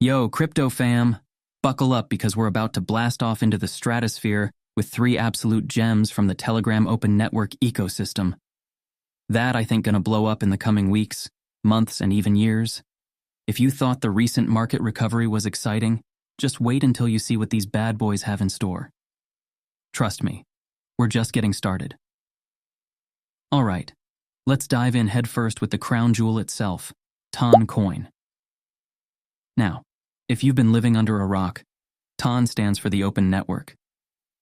Yo, crypto fam, buckle up because we're about to blast off into the stratosphere with three absolute gems from the Telegram open network ecosystem. That, I think, gonna blow up in the coming weeks, months, and even years. If you thought the recent market recovery was exciting, just wait until you see what these bad boys have in store. Trust me, we're just getting started. All right, let's dive in headfirst with the crown jewel itself, TON coin. Now, if you've been living under a rock, TON stands for the Open Network.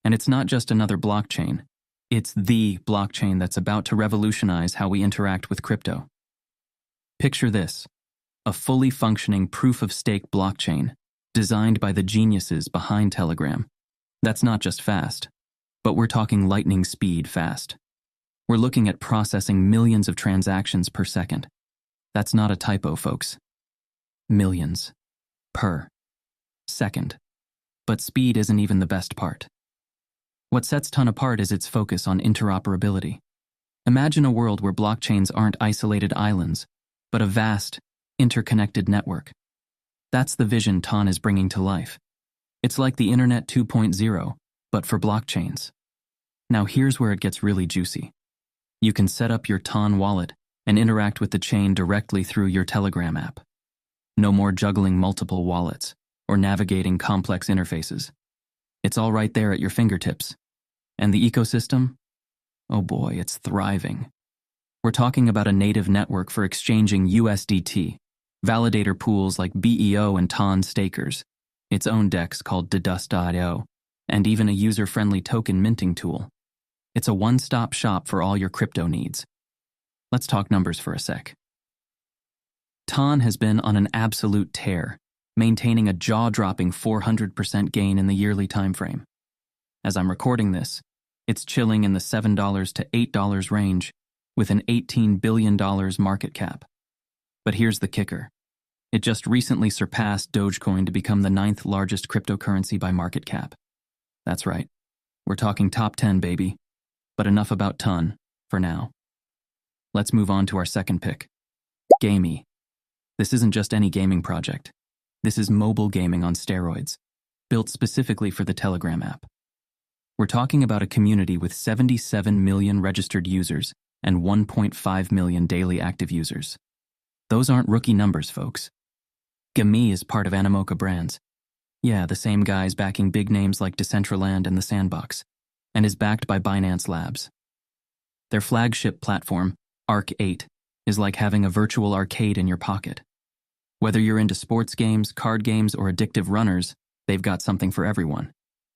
And it's not just another blockchain, it's the blockchain that's about to revolutionize how we interact with crypto. Picture this, a fully functioning proof-of-stake blockchain designed by the geniuses behind Telegram. That's not just fast, but we're talking lightning speed fast. We're looking at processing millions of transactions per second. That's not a typo, folks. Millions. Per second. But speed isn't even the best part. What sets TON apart is its focus on interoperability. Imagine a world where blockchains aren't isolated islands, but a vast, interconnected network. That's the vision TON is bringing to life. It's like the Internet 2.0, but for blockchains. Now here's where it gets really juicy. You can set up your TON wallet and interact with the chain directly through your Telegram app. No more juggling multiple wallets or navigating complex interfaces. It's all right there at your fingertips. And the ecosystem? Oh boy, it's thriving. We're talking about a native network for exchanging USDT, validator pools like BEO and TON stakers, its own DEX called Dedust.io, and even a user-friendly token minting tool. It's a one-stop shop for all your crypto needs. Let's talk numbers for a sec. TON has been on an absolute tear, maintaining a jaw-dropping 400% gain in the yearly timeframe. As I'm recording this, it's chilling in the $7 to $8 range with an $18 billion market cap. But here's the kicker. It just recently surpassed Dogecoin to become the 9th largest cryptocurrency by market cap. That's right. We're talking top 10, baby. But enough about TON for now. Let's move on to our second pick, Gamey. This isn't just any gaming project. This is mobile gaming on steroids, built specifically for the Telegram app. We're talking about a community with 77 million registered users and 1.5 million daily active users. Those aren't rookie numbers, folks. Gamey is part of Animoca Brands. Yeah, the same guys backing big names like Decentraland and The Sandbox, and is backed by Binance Labs. Their flagship platform, Arc 8, is like having a virtual arcade in your pocket. Whether you're into sports games, card games, or addictive runners, they've got something for everyone.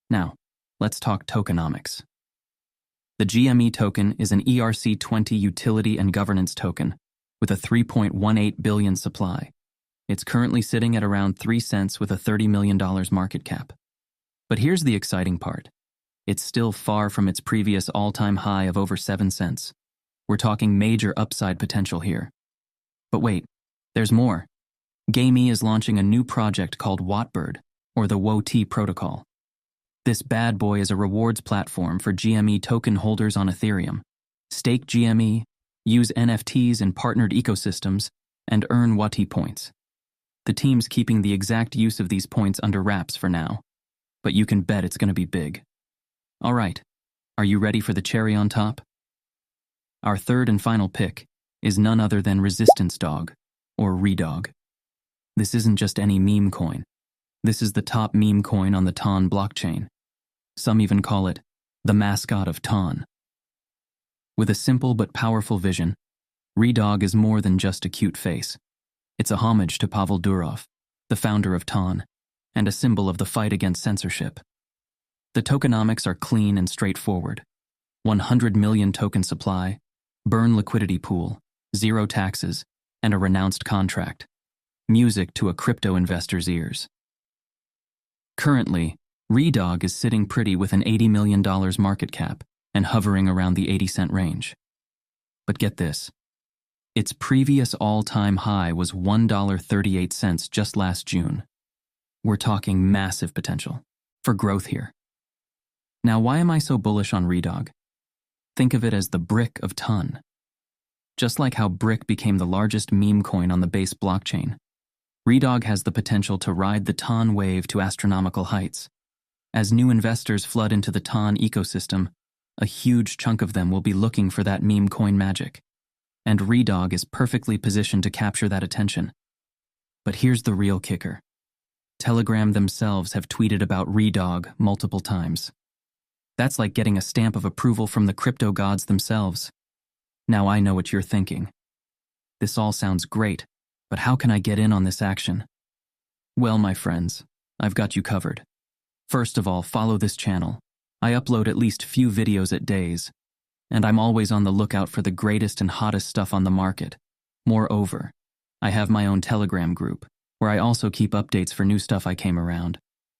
Now, let's talk tokenomics. The GME token is an ERC20 utility and governance token with a 3.18 billion supply. It's currently sitting at around 3 cents with a $30 million market cap. But here's the exciting part. It's still far from its previous all-time high of over 7 cents. We're talking major upside potential here. But wait, there's more. Gamey is launching a new project called Wattbird, or the WOT protocol. This bad boy is a rewards platform for GME token holders on Ethereum. Stake GME, use NFTs in partnered ecosystems, and earn WOT points. The team's keeping the exact use of these points under wraps for now, but you can bet it's going to be big. All right, are you ready for the cherry on top? Our third and final pick is none other than Resistance Dog, or ReDog. This isn't just any meme coin. This is the top meme coin on the TON blockchain. Some even call it the mascot of TON. With a simple but powerful vision, ReDog is more than just a cute face. It's a homage to Pavel Durov, the founder of TON, and a symbol of the fight against censorship. The tokenomics are clean and straightforward. 100 million token supply, burn liquidity pool, 0 taxes, and a renounced contract. Music to a crypto investor's ears. Currently, ReDog is sitting pretty with an $80 million market cap and hovering around the 80-cent range. But get this. Its previous all-time high was $1.38 just last June. We're talking massive potential for growth here. Now, why am I so bullish on ReDog? Think of it as the brick of TON. Just like how Brick became the largest meme coin on the Base blockchain, Redog has the potential to ride the TON wave to astronomical heights. As new investors flood into the TON ecosystem, a huge chunk of them will be looking for that meme coin magic. And Redog is perfectly positioned to capture that attention. But here's the real kicker. Telegram themselves have tweeted about Redog multiple times. That's like getting a stamp of approval from the crypto gods themselves. Now I know what you're thinking. This all sounds great, but how can I get in on this action? Well, my friends, I've got you covered. First of all, follow this channel. I upload at least few videos at days, and I'm always on the lookout for the greatest and hottest stuff on the market. Moreover, I have my own Telegram group, where I also keep updates for new stuff I came around.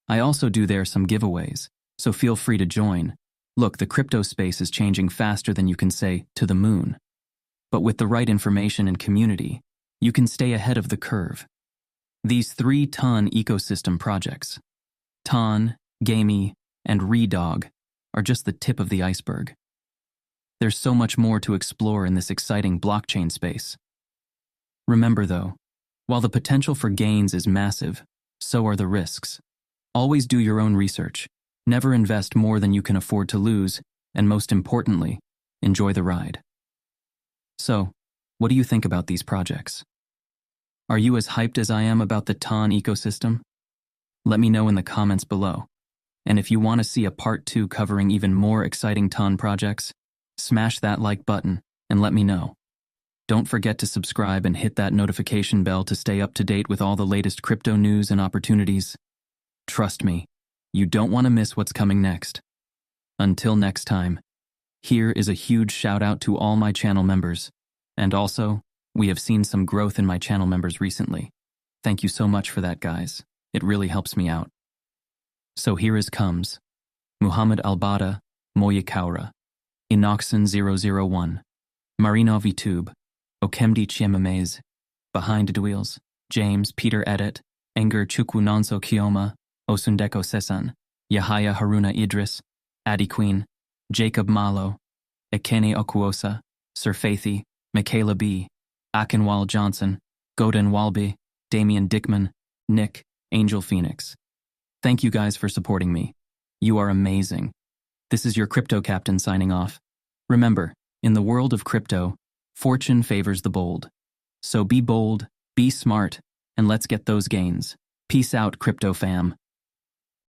I also do there some giveaways, so feel free to join. Look, the crypto space is changing faster than you can say to the moon. But with the right information and community, you can stay ahead of the curve. These 3 TON ecosystem projects, TON, Gamey, and Redog, are just the tip of the iceberg. There's so much more to explore in this exciting blockchain space. Remember though, while the potential for gains is massive, so are the risks. Always do your own research. Never invest more than you can afford to lose, and most importantly, enjoy the ride. So, what do you think about these projects? Are you as hyped as I am about the TON ecosystem? Let me know in the comments below. And if you want to see a part 2 covering even more exciting TON projects, smash that like button and let me know. Don't forget to subscribe and hit that notification bell to stay up to date with all the latest crypto news and opportunities. Trust me, you don't want to miss what's coming next. Until next time, here is a huge shout out to all my channel members. And also, we have seen some growth in my channel members recently. Thank you so much for that, guys. It really helps me out. So here is comes. Muhammad Albada, Moya Kaura, Inoxen001, Marino Vitube, Okemdi Chiemamez, Behind the Wheels, James Peter Edit, Enger Chukwunonso Kioma, Osundeko Sesan, Yahaya Haruna Idris, Addy Queen, Jacob Malo, Ekene Okuosa, Sir Faithy, Michaela B., Akinwal Johnson, Godin Walby, Damian Dickman, Nick, Angel Phoenix. Thank you guys for supporting me. You are amazing. This is your crypto captain signing off. Remember, in the world of crypto, fortune favors the bold. So be bold, be smart, and let's get those gains. Peace out, crypto fam.